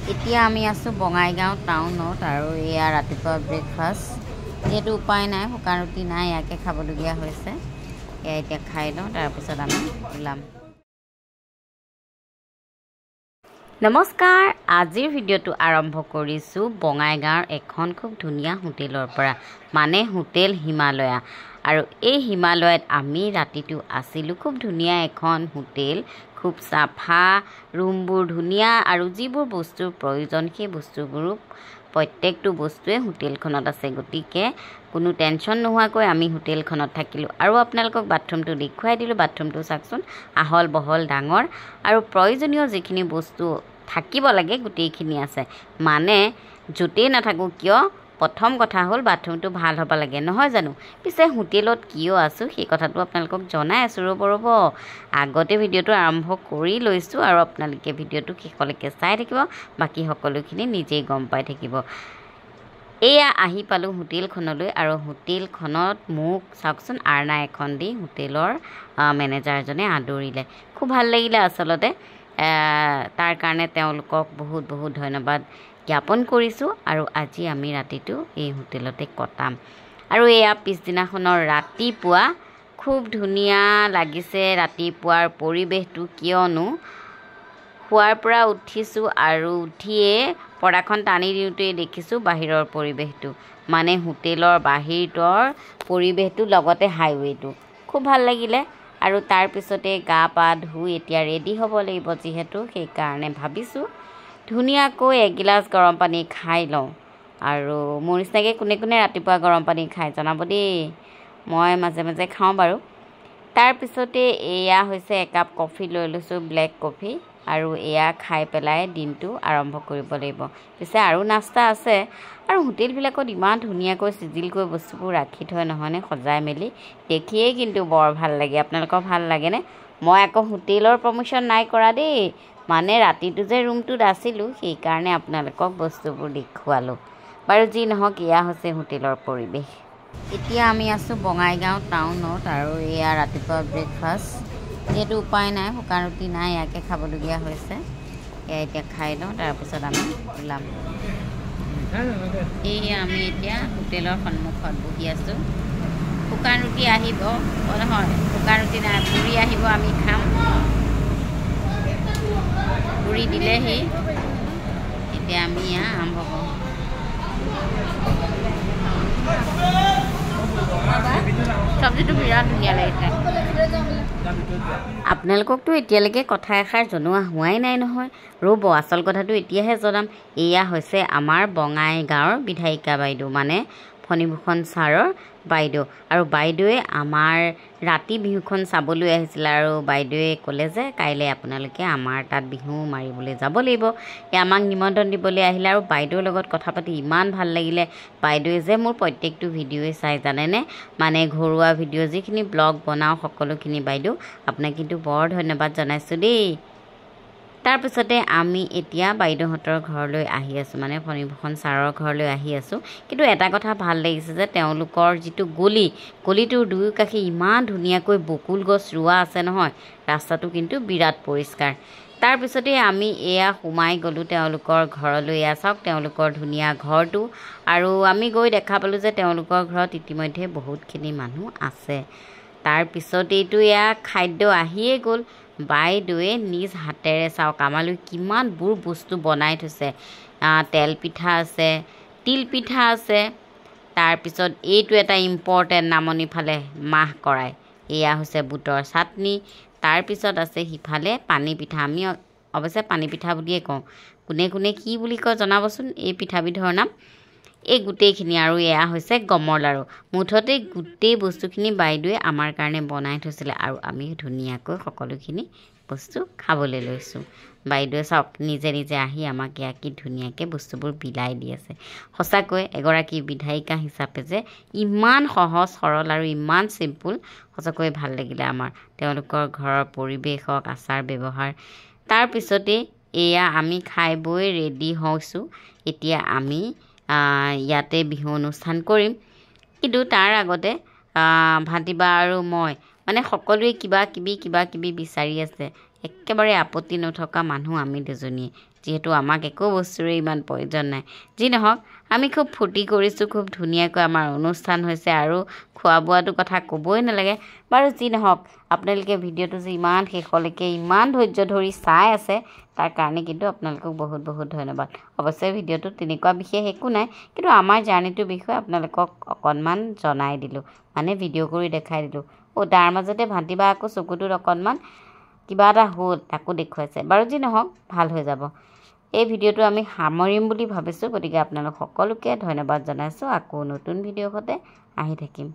এতিয়া আমি আছোঁ বঙাইগাঁও টাউনত আৰু এয়া ৰাতিপুৱা ব্ৰেকফাষ্ট যেহেতু উপায় নাই শুকান ৰুটি নাই ইয়াকে খাবলগীয়া হৈছে এয়া এতিয়া খাই লওঁ তাৰপিছত আমি ওলাম নমস্কাৰ আজিৰ ভিডিঅ'টো আৰম্ভ কৰিছোঁ বঙাইগাঁৱৰ এখন খুব ধুনীয়া হোটেলৰ পৰা মানে হোটেল হিমালয়া আৰু এই হিমালয়াত আমি ৰাতিটো আছিলোঁ খুব ধুনীয়া এখন হোটেল খুব চাফা ৰুমবোৰ ধুনীয়া আৰু যিবোৰ বস্তুৰ প্ৰয়োজন সেই বস্তুবোৰ প্ৰত্যেকটো বস্তুৱে হোটেলখনত আছে গতিকে কোনো টেনশ্যন নোহোৱাকৈ আমি হোটেলখনত থাকিলোঁ আৰু আপোনালোকক বাথৰুমটো দেখুৱাই দিলোঁ বাথৰুমটো চাওকচোন আহল বহল ডাঙৰ আৰু প্ৰয়োজনীয় যিখিনি বস্তু থাকিব লাগে গোটেইখিনি আছে মানে য'তেই নাথাকোঁ কিয় প্ৰথম কথা হ'ল বাথৰুমটো ভাল হ'ব লাগে নহয় জানো পিছে হোটেলত কিয় আছোঁ সেই কথাটো আপোনালোকক জনাই আছোঁ ৰ'ব আগতে ভিডিঅ'টো আৰম্ভ কৰি লৈছোঁ আৰু আপোনালোকে ভিডিঅ'টো শেষলৈকে চাই থাকিব বাকী সকলোখিনি নিজেই গম পাই থাকিব এয়া আহি পালোঁ হোটেলখনলৈ আৰু হোটেলখনত মোক চাওকচোন আৰ্না এখন দি হোটেলৰ মেনেজাৰজনে আদৰিলে খুব ভাল লাগিলে আচলতে তাৰ কাৰণে তেওঁলোকক বহুত বহুত ধন্যবাদ জ্ঞাপন কৰিছোঁ আৰু আজি আমি ৰাতিটো এই হোটেলতে কটাম আৰু এয়া পিছদিনাখনৰ ৰাতিপুৱা খুব ধুনীয়া লাগিছে ৰাতিপুৱাৰ পৰিৱেশটো কিয়নো শুৱাৰ পৰা উঠিছোঁ আৰু উঠিয়ে পৰ্দাখন টানি দিওঁতেই দেখিছোঁ বাহিৰৰ পৰিৱেশটো মানে হোটেলৰ বাহিৰৰ পৰিৱেশটো লগতে হাইৱেটো খুব ভাল লাগিলে আৰু তাৰপিছতে গা পা ধুই এতিয়া ৰেডি হ'ব লাগিব যিহেতু সেইকাৰণে ভাবিছোঁ ধুনীয়াকৈ এগিলাচ গৰম পানী খাই লওঁ আৰু মোৰ নিচিনাকৈ কোনে কোনে ৰাতিপুৱা গৰম পানী খাই জনাব দেই মই মাজে মাজে খাওঁ বাৰু তাৰপিছতে এয়া হৈছে একাপ কফি লৈ লৈছোঁ ব্লেক কফি আৰু এয়া খাই পেলাই দিনটো আৰম্ভ কৰিব লাগিব পিছে আৰু নাস্তা আছে আৰু হোটেলবিলাকত ইমান ধুনীয়াকৈ চিজিলকৈ বস্তুবোৰ ৰাখি থয় নহয়নে সজাই মেলি দেখিয়েই কিন্তু বৰ ভাল লাগে আপোনালোকৰ ভাল লাগেনে মই আকৌ হোটেলৰ প্ৰমোশ্যন নাই কৰা দেই মানে ৰাতিটো যে ৰুমটোত আছিলোঁ সেইকাৰণে আপোনালোকক বস্তুবোৰ দেখুৱালোঁ বাৰু যি নহওক এয়া হৈছে হোটেলৰ পৰিৱেশ এতিয়া আমি আছোঁ বঙাইগাঁও টাউনত আৰু এয়া ৰাতিপুৱা ব্ৰেকফাষ্ট যেহেতু উপায় নাই শুকান ৰুটি নাই ইয়াকে খাবলগীয়া হৈছে এয়া এতিয়া খাই লওঁ তাৰপিছত আমি ওলাম এই আমি এতিয়া হোটেলৰ সন্মুখত বহি আছোঁ শুকান ৰুটি আহিব নহয় শুকান ৰুটি নাই পুৰি আহিব আমি খাম পুৰি দিলেহি এতিয়া আমি এয়া আৰম্ভ কৰোঁ চব্জিটো বিৰাট ধুনীয়া লাগিছে আপোনালোককতো এতিয়ালৈকে কথা এষাৰ জনোৱা হোৱাই নাই নহয় ৰ'ব আচল কথাটো এতিয়াহে জনাম এয়া হৈছে আমাৰ বঙাইগাঁৱৰ বিধায়িকা বাইদেউ মানে ফণীভূষণ ছাৰৰ বাইদেউ আৰু বাইদেৱে আমাৰ ৰাতি বিহুখন চাবলৈ আহিছিলে আৰু বাইদেৱে ক'লে যে কাইলৈ আপোনালোকে আমাৰ তাত বিহু মাৰিবলৈ যাব লাগিব আমাক নিমন্ত্ৰণ দিবলৈ আহিলে আৰু বাইদেউৰ লগত কথা পাতি ইমান ভাল লাগিলে বাইদেৱে যে মোৰ প্ৰত্যেকটো ভিডিঅ'ই চাই জানেনে মানে ঘৰুৱা ভিডিঅ' যিখিনি ব্লগ বনাওঁ সকলোখিনি বাইদেউ আপোনাক কিন্তু বৰ ধন্যবাদ জনাইছোঁ দেই তাৰপিছতে আমি এতিয়া বাইদেউহঁতৰ ঘৰলৈ আহি আছোঁ মানে ফণীভূষণ ছাৰৰ ঘৰলৈ আহি আছোঁ কিন্তু এটা কথা ভাল লাগিছে যে তেওঁলোকৰ যিটো গলিটোৰ দুয়োকাষে ইমান ধুনীয়াকৈ বকুল গছ ৰোৱা আছে নহয় ৰাস্তাটো কিন্তু বিৰাট পৰিষ্কাৰ তাৰপিছতে আমি এয়া সোমাই গ'লোঁ তেওঁলোকৰ ঘৰলৈ এয়া চাওক তেওঁলোকৰ ধুনীয়া ঘৰটো আৰু আমি গৈ দেখা পালোঁ যে তেওঁলোকৰ ঘৰত ইতিমধ্যে বহুতখিনি মানুহ আছে তাৰপিছতেইতো এয়া খাদ্য আহিয়ে গ'ল বাইদেৱে নিজ হাতেৰে চাওক আমালৈ কিমানবোৰ বস্তু বনাই থৈছে তেল পিঠা আছে তিল পিঠা আছে তাৰপিছত এইটো এটা ইম্পৰ্টেণ্ট নামনি ফালে মাহ কৰাই এয়া হৈছে বুটৰ চাটনি তাৰপিছত আছে সিফালে পানী পিঠা আমি অৱশ্যে পানী পিঠা বুলিয়ে কওঁ কোনে কোনে কি বুলি কয় জনাবচোন এই পিঠাবিধৰ নাম এই গোটেইখিনি আৰু এয়া হৈছে গমৰ লাড়ু মুঠতে গোটেই বস্তুখিনি বাইদেৱে আমাৰ কাৰণে বনাই থৈছিলে আৰু আমি ধুনীয়াকৈ সকলোখিনি বস্তু খাবলৈ লৈছোঁ বাইদেৱে চাওক নিজে নিজে আহি আমাক এয়া কি ধুনীয়াকৈ বস্তুবোৰ বিলাই দি আছে সঁচাকৈ এগৰাকী বিধায়িকা হিচাপে যে ইমান সহজ সৰল আৰু ইমান চিম্পুল সঁচাকৈ ভাল লাগিলে আমাৰ তেওঁলোকৰ ঘৰৰ পৰিৱেশ হওক আচাৰ ব্যৱহাৰ তাৰপিছতে এয়া আমি খাই বৈ ৰেডি হৈছোঁ এতিয়া আমি ইয়াতে বিহু অনুষ্ঠান কৰিম কিন্তু তাৰ আগতে ভাতিবা আৰু মই মানে সকলোৱে কিবা কিবি বিচাৰি আছে একেবাৰে আপত্তি নথকা মানুহ আমি দুজনীয়ে যিহেতু আমাক একো বস্তুৰে ইমান প্ৰয়োজন নাই যি নহওক আমি খুব ফূৰ্তি কৰিছোঁ খুব ধুনীয়াকৈ আমাৰ অনুষ্ঠান হৈছে আৰু খোৱা বোৱাটো কথা ক'বই নালাগে বাৰু যি নহওক আপোনালোকে ভিডিঅ'টো যে ইমান শেষলৈকে ইমান ধৈৰ্য ধৰি চাই আছে তাৰ কাৰণে কিন্তু আপোনালোকক বহুত বহুত ধন্যবাদ অৱশ্যে ভিডিঅ'টোত তেনেকুৱা বিশেষ একো নাই কিন্তু আমাৰ জাৰ্ণিটোৰ বিষয়ে আপোনালোকক অকণমান জনাই দিলোঁ মানে ভিডিঅ' কৰি দেখাই দিলোঁ তাৰ মাজতে ভান্তিবা আকৌ চকুটোত অকণমান কিবা এটা হ'ল তাকো দেখুৱাইছে বাৰু যি নহওক ভাল হৈ যাব এই ভিডিঅ'টো আমি সামৰিম বুলি ভাবিছোঁ গতিকে আপোনালোক সকলোকে ধন্যবাদ জনাইছোঁ আকৌ নতুন ভিডিঅ'ৰ সৈতে আহি থাকিম